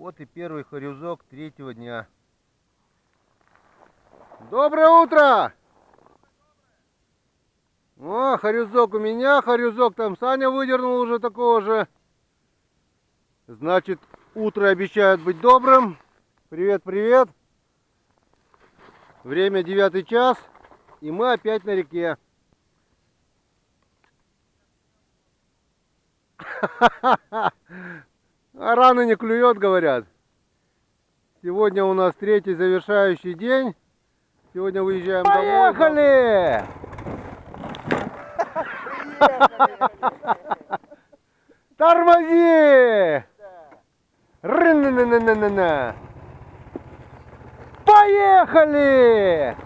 Вот и первый хорюзок третьего дня. Доброе утро! О, хорюзок у меня, хорюзок там Саня выдернул уже такого же. Значит, утро обещает быть добрым. Привет, привет. Время 9 час, и мы опять на реке. А рано не клюет, говорят. Сегодня у нас третий завершающий день. Сегодня выезжаем домой. Поехали! Тормози! Ры-на-на-на-на-на-на! Поехали!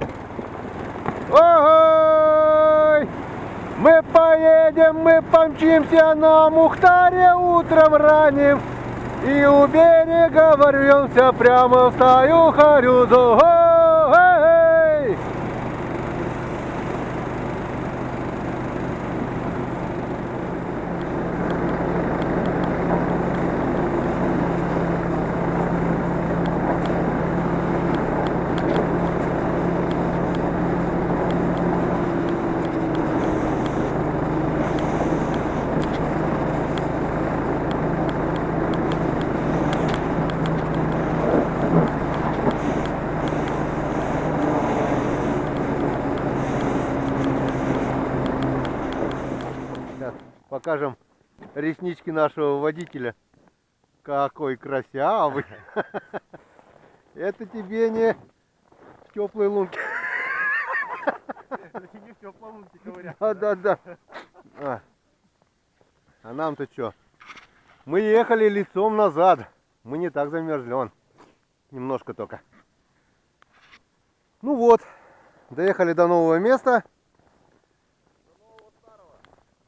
Ой! Мы поедем, мы помчимся на Мухтаре утром ранним, и у берега ворвемся прямо в стаю хорюзов. Эй! Сейчас покажем реснички нашего водителя. Какой красивый! Это тебе не в теплой лунке. Это не в теплой лунке ковыряться. Да. А нам-то что? Мы ехали лицом назад. Мы не так замерзли, он. Немножко только. Ну вот, доехали до нового места.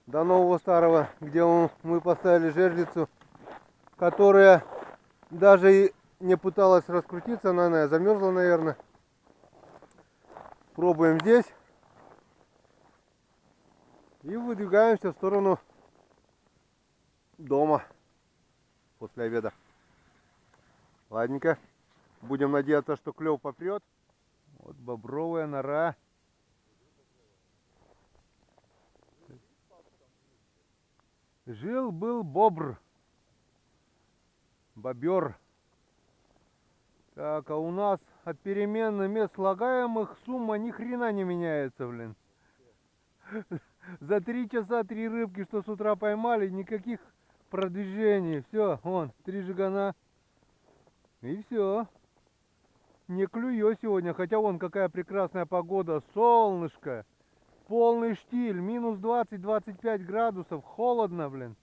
До нового старого, где мы поставили жерлицу, которая даже и не пыталась раскрутиться, она замерзла, наверное. Пробуем здесь. И выдвигаемся в сторону дома после обеда. Ладненько. Будем надеяться, что клев попрет. Вот бобровая нора. Жил-был бобр. Бобер. Так, а у нас от перемены мест слагаемых сумма ни хрена не меняется, блин. За 3 часа 3 рыбки, что с утра поймали, никаких продвижений. Все, вон, 3 жигана. И все. Не клюет сегодня, хотя вон какая прекрасная погода. Солнышко. Полный штиль. Минус 20-25 градусов. Холодно, блин.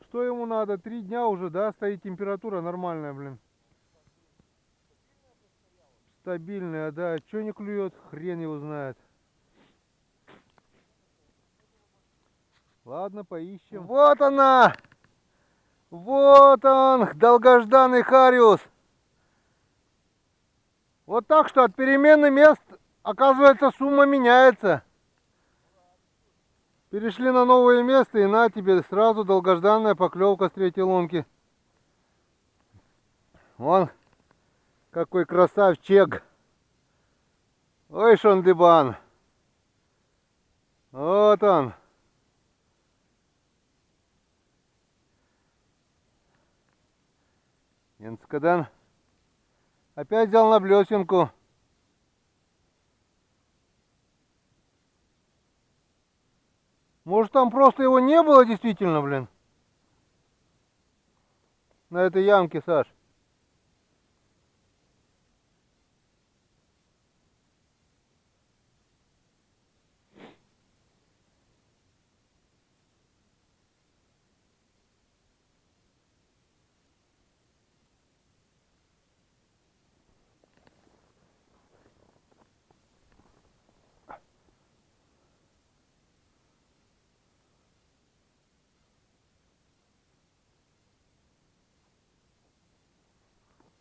Что ему надо? 3 дня уже, да, стоит температура нормальная, блин. Стабильная, да. Че не клюет? Хрен его знает. Ладно, поищем. Вот она! Вот он, долгожданный хариус. Вот так что от перемены мест, оказывается, сумма меняется. Перешли на новое место, и на тебе сразу долгожданная поклевка с третьей лунки. Вон какой красавчик. Ой, шондыбан. Вот он. Инскадан. Опять взял на блесенку. Может, там просто его не было действительно, блин? На этой ямке, Саш.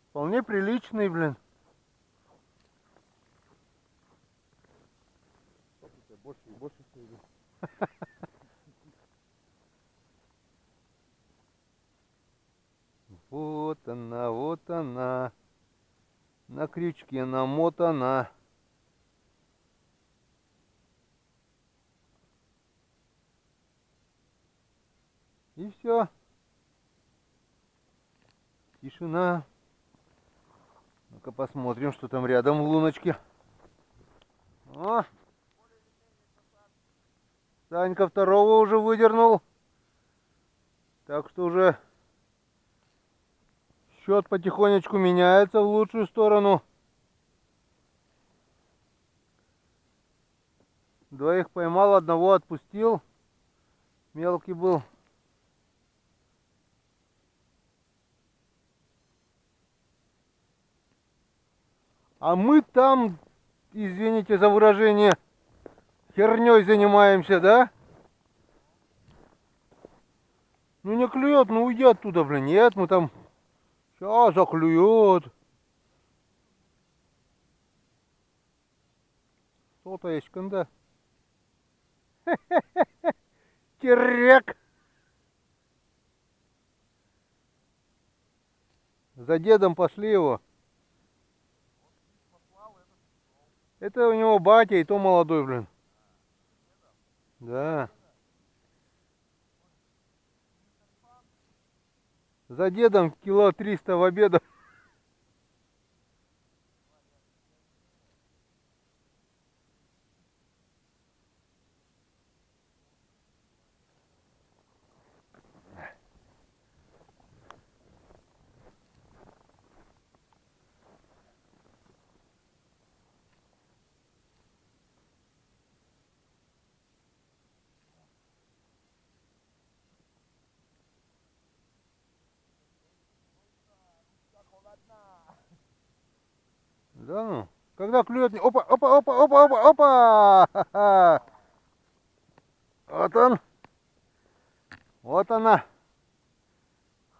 Вполне приличный, блин. Больше и больше стоит. Вот. вот она, вот она. На крючке намотана. И все. Тишина. Ну-ка посмотрим, что там рядом в луночке. О! Санька второго уже выдернул. Так что уже счет потихонечку меняется в лучшую сторону. Двоих поймал, одного отпустил. Мелкий был. А мы там, извините за выражение, херней занимаемся, да? Ну не клюет, ну уйди оттуда, блин. Нет, мы там... Сейчас заклюет. Сотаечка, да. Терек. За дедом пошли его. Это у него батя, и то молодой, блин. Да. За дедом кило 300 в обеда. Да ну. Когда клюет... Опа, опа, опа, опа, опа, опа! Ха-ха. Вот он. Вот она.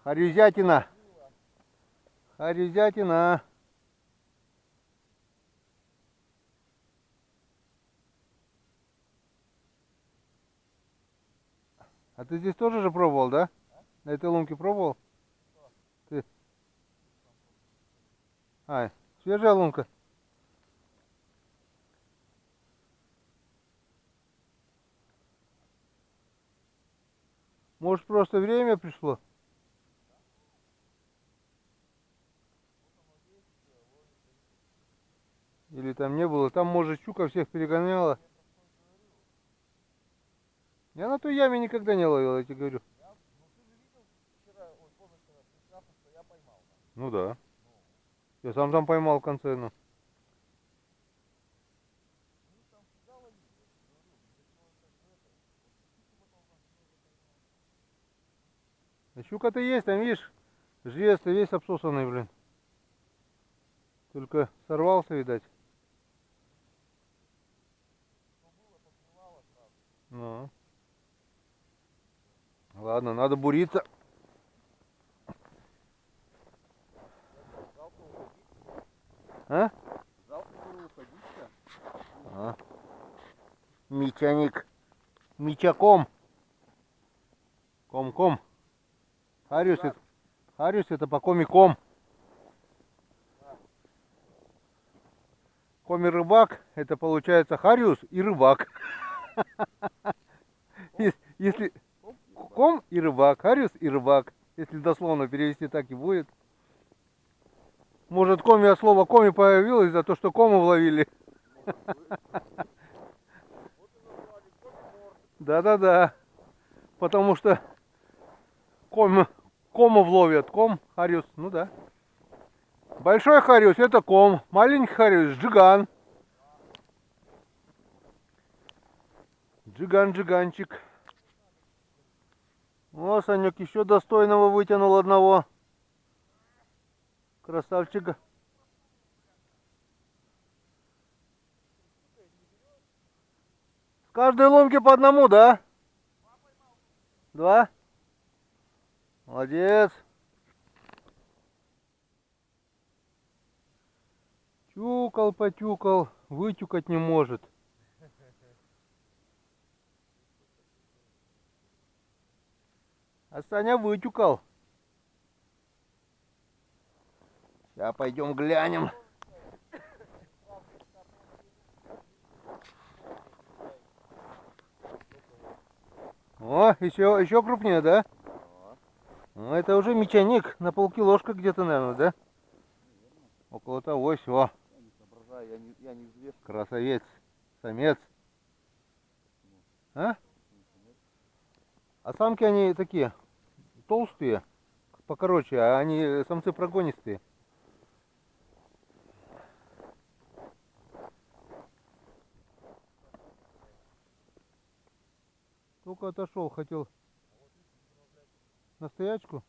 Харюзятина. Харюзятина. А ты здесь тоже же пробовал, да? На этой лунке пробовал? Ты. А, свежая лунка. Может, просто время пришло? Или там не было? Там, может, щука всех перегоняла. Я на той яме никогда не ловил, я тебе говорю. Ну да. Я сам там поймал в конце, ну. А щука-то есть, там, видишь, жест-то весь обсосанный, блин. Только сорвался, видать. Ну. Ладно, надо буриться. А? А. Митяник. Митяком. Ком-ком. Хариус это по коми-ком. Коми-рыбак, это получается хариус и рыбак. Если ком и рыбак, хариус и рыбак. Если дословно перевести, так и будет. Может, коми от слова коми появилось за то, что кому вловили. Да-да-да. Потому что комов ловят. Ком, хариус, ну да. Большой хариус это ком. Маленький хариус джиган. Джиган-джиганчик. О, Санек еще достойного вытянул одного. Красавчика. С каждой лунки по одному, да? Два? Молодец. Тюкал, потюкал, вытюкать не может. А Саня вытюкал. Сейчас пойдем глянем. О, еще крупнее, да? Ну, это уже мечаник на полкилошка где-то, наверное, да? Около того, все. Я не соображаю, я не взвешиваю. Красавец, самец. А? А самки они такие толстые, покороче, а они самцы прогонистые. Только отошел, хотел на стоячку.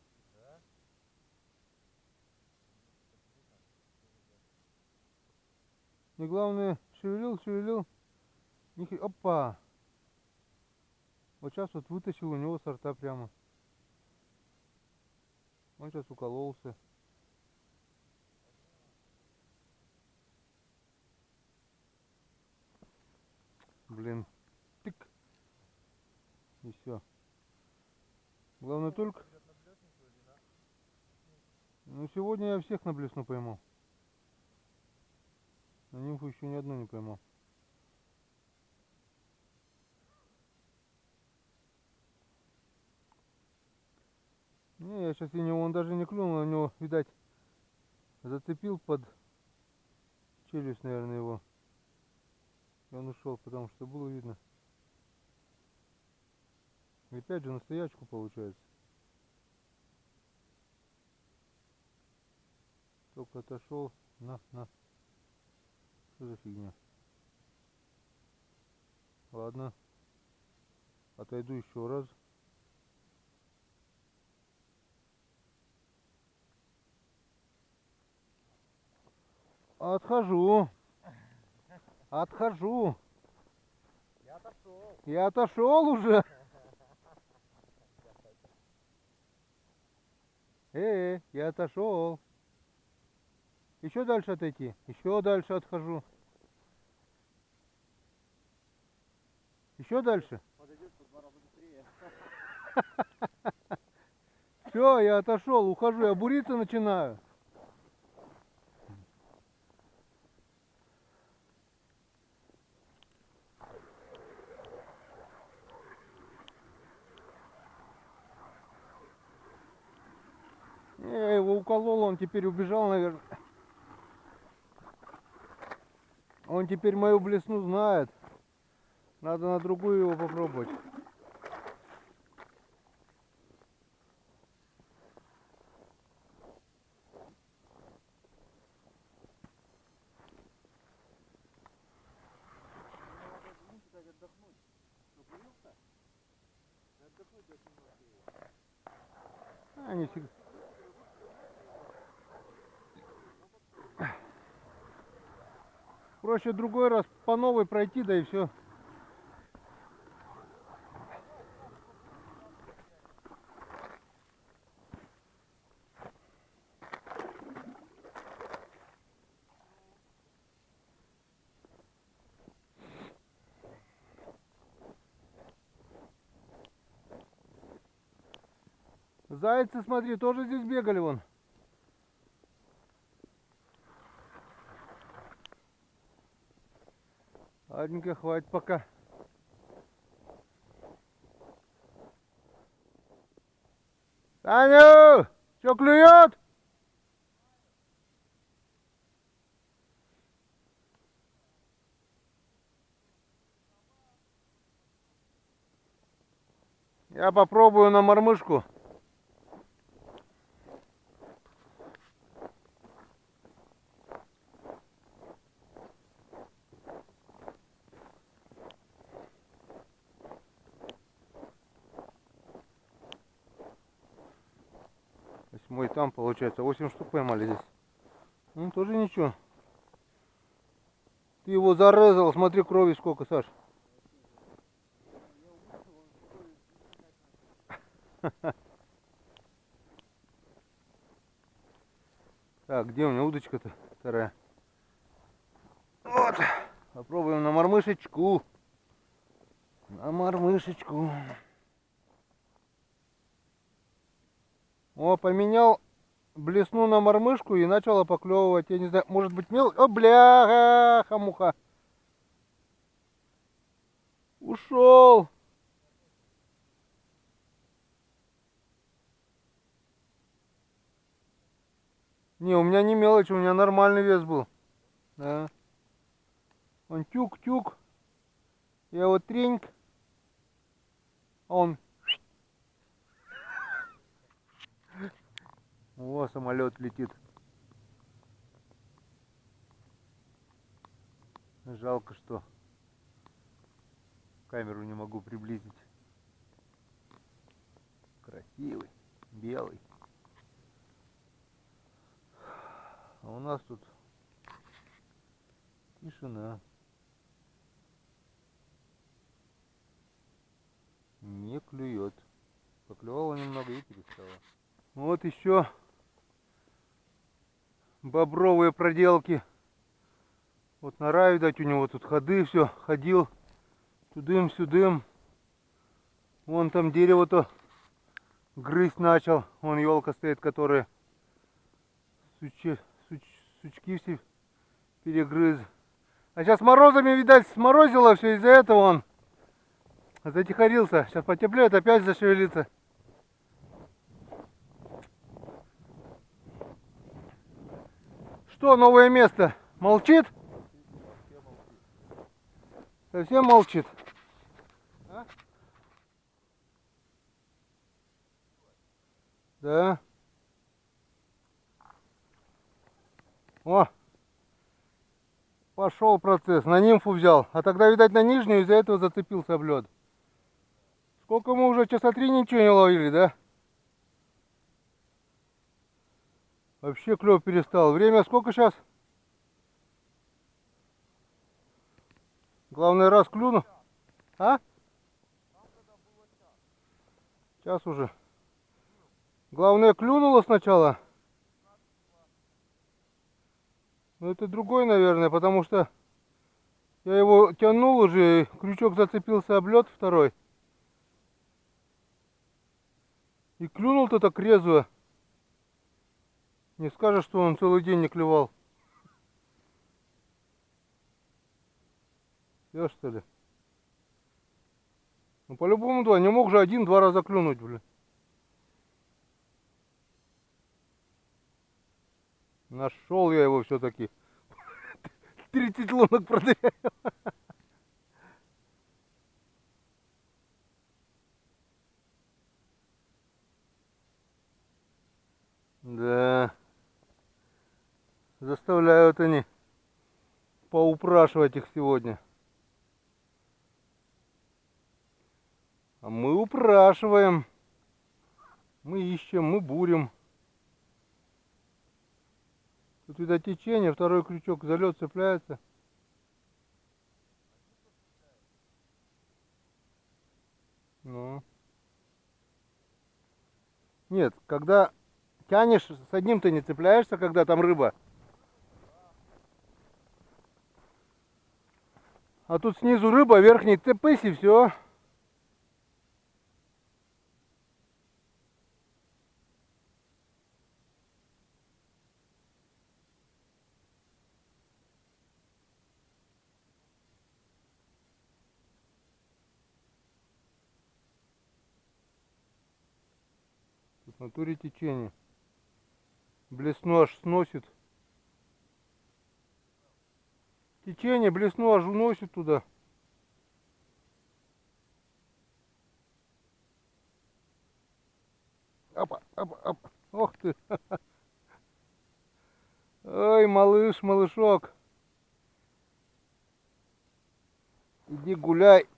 И главное, шевелил. Опа! Вот сейчас вот вытащил у него со рта прямо. Он сейчас укололся. Блин. Тык. И все. Главное только... Ну сегодня я всех на блесну поймал. На нимфу еще ни одну не поймал. Не, я сейчас и него, он даже не клюнул, у него, видать, зацепил под челюсть, наверное, его. И он ушел, потому что было видно. И опять же на стоячку получается. Только отошел. На. Что за фигня? Ладно. Отойду еще раз. Отхожу. Я отошел уже. Я отошел. Еще дальше отойти. Еще дальше отхожу. Еще дальше. Подойдет в 2 раза быстрее. Все, я отошел, ухожу, я буриться начинаю. Я его уколол, он теперь убежал, наверное. Он теперь мою блесну знает. Надо на другую его попробовать. Они всегда... Проще другой раз по новой пройти, да и все. Зайцы, смотри, тоже здесь бегали вон. Ладненько, хватит пока. Таню! Что, клюет? Я попробую на мормышку. Восьмой там получается. 8 штук поймали здесь. Ну тоже ничего. Ты его зарезал, смотри, крови сколько, Саш. Так, где у меня удочка-то вторая? Вот. Попробуем на мормышечку. На мормышечку. О, поменял блесну на мормышку и начала поклевывать. Я не знаю, может быть О, бляха-муха. Ушел. Не, у меня не мелочь, у меня нормальный вес был. Да. Он тюк-тюк. Я вот треньк. А он... О, самолет летит. Жалко, что камеру не могу приблизить. Красивый, белый. А у нас тут тишина. Не клюет. Поклевала немного и перестала. Вот еще бобровые проделки. Вот нора, видать, у него тут ходы, все, ходил тудым-сюдым. Вон там дерево-то грызть начал. Вон елка стоит, которая сучки все перегрыз. А сейчас морозами, видать, сморозило все, из-за этого он затихарился. Сейчас потеплеет, опять зашевелится. Что, новое место? Молчит? Совсем молчит. А? Да. О, пошел процесс. На нимфу взял. А тогда, видать, на нижнюю, из-за этого зацепился об лед. Сколько мы уже, часа 3 ничего не ловили, да? Вообще клев перестал. Время сколько сейчас? Главное, раз клюну. А? Час уже. Главное, клюнуло сначала. Ну это другой, наверное, потому что я его тянул уже, крючок зацепился об лед второй. И клюнул-то так резво. Не скажешь, что он целый день не клевал. Я что ли? Ну по-любому два. Не мог же один-два раза клюнуть, блин. Нашел я его все-таки. 30 лунок продыряю. Да. Заставляют они поупрашивать их сегодня. А мы упрашиваем. Мы ищем, мы бурим. Тут, видать, течение, второй крючок за лед цепляется. Ну. Нет, когда тянешь, с одним ты не цепляешься, когда там рыба. А тут снизу рыба, верхний цепись и все. Тут в натуре течение. Блесну аж сносит. Течение, блесну аж уносит туда. Опа, опа, опа. Ох ты. Ой, малыш, малышок. Иди гуляй,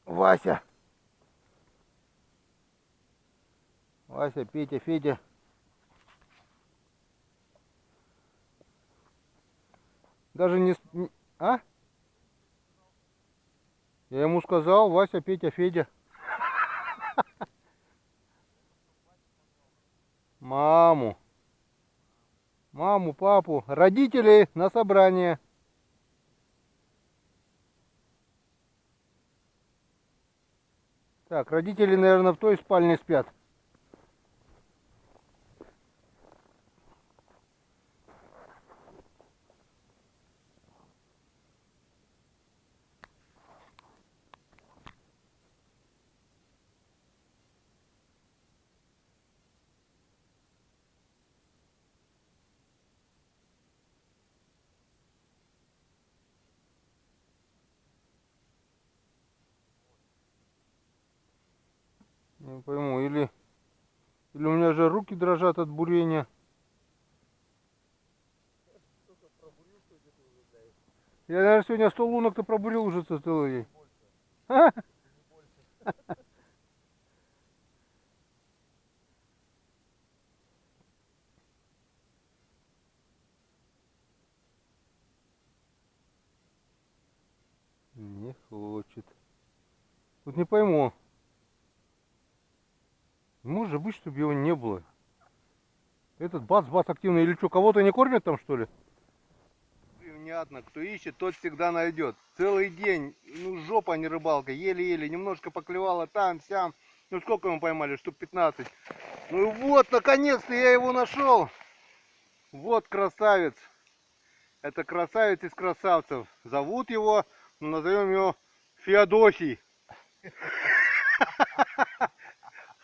Вася. Вася, Петя, Федя. Даже не... А? Я ему сказал, Вася, Петя, Федя. Маму. Маму, папу, родителей на собрание. Так, родители, наверное, в той спальне спят. Не пойму, или у меня же руки дрожат от бурения. Я, наверное, сегодня 100 лунок-то пробурил уже со целый. Не хочет. Вот не пойму. Может быть, чтобы его не было. Этот бац-бац активный или что, кого-то не кормят там, что ли? Понятно, кто ищет, тот всегда найдет. Целый день, ну жопа, а не рыбалка, еле-еле, немножко поклевало там, сям. Ну сколько мы поймали, штук 15. Ну и вот, наконец-то я его нашел. Вот красавец. Это красавец из красавцев. Зовут его, ну, назовем его Феодосий.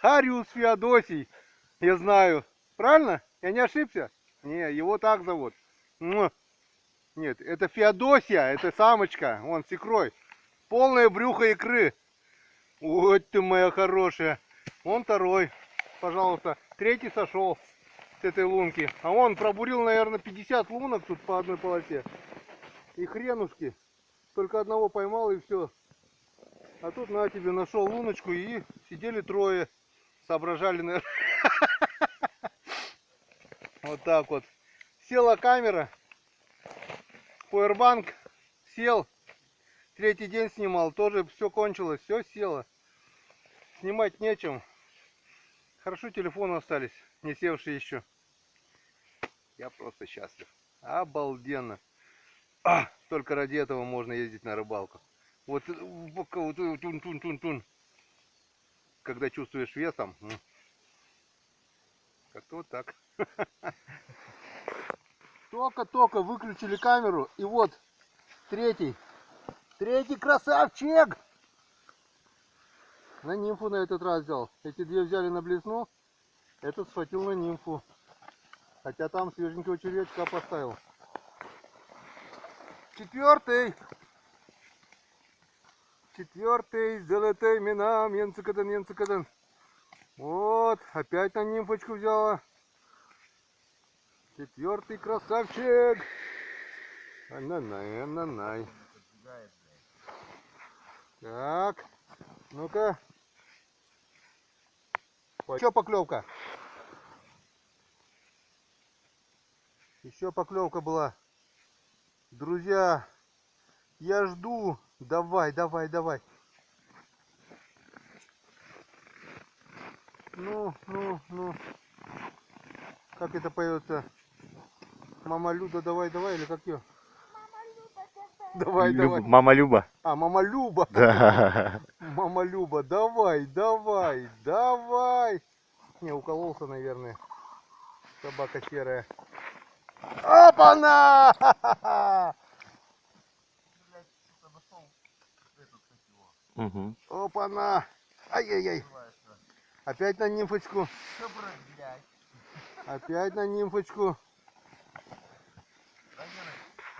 Хариус Феодосий. Я знаю. Правильно? Я не ошибся? Не, его так зовут. Нет, это Феодосия, это самочка. Вон, с икрой. Полное брюхо икры. Вот ты моя хорошая. Вон второй. Пожалуйста. Третий сошел с этой лунки. А он пробурил, наверное, 50 лунок тут по одной полосе. И хренушки. Только одного поймал и все. А тут на тебе нашел луночку и сидели трое. Соображали, наверное. Вот так вот. Села камера. Powerbank сел. Третий день снимал. Тоже все кончилось. Все село. Снимать нечем. Хорошо телефоны остались. Не севшие еще. Я просто счастлив. Обалденно. Только ради этого можно ездить на рыбалку. Вот тун-тун-тун-тун. Когда чувствуешь весом. Как-то вот так. Только-только выключили камеру. И вот третий красавчик. На нимфу на этот раз взял. Эти две взяли на блесну. Этот схватил на нимфу. Хотя там свеженького червячка поставил. Четвертый, золотой минам, янцикадан. Вот, опять на нимфочку взяла. Четвертый красавчик. Ананай. Так, ну-ка. Еще поклевка. Еще поклевка была. Друзья, я жду. Давай. Ну. Как это поется? Мама Люда, давай, или как ее? Давай. Мама Люба. А, Мама Люба. Да. Мама Люба, давай. Не, укололся, наверное. Собака серая. Опа-на! Угу. Опа-на! Ай-яй-яй! Опять на нимфочку. Опять на нимфочку.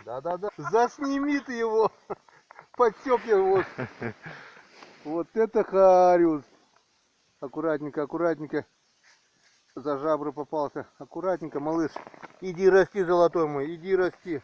Да. Засними ты его. Подсек его. Вот это хариус. Аккуратненько. За жабры попался. Аккуратненько, малыш. Иди расти, золотой мой. Иди расти.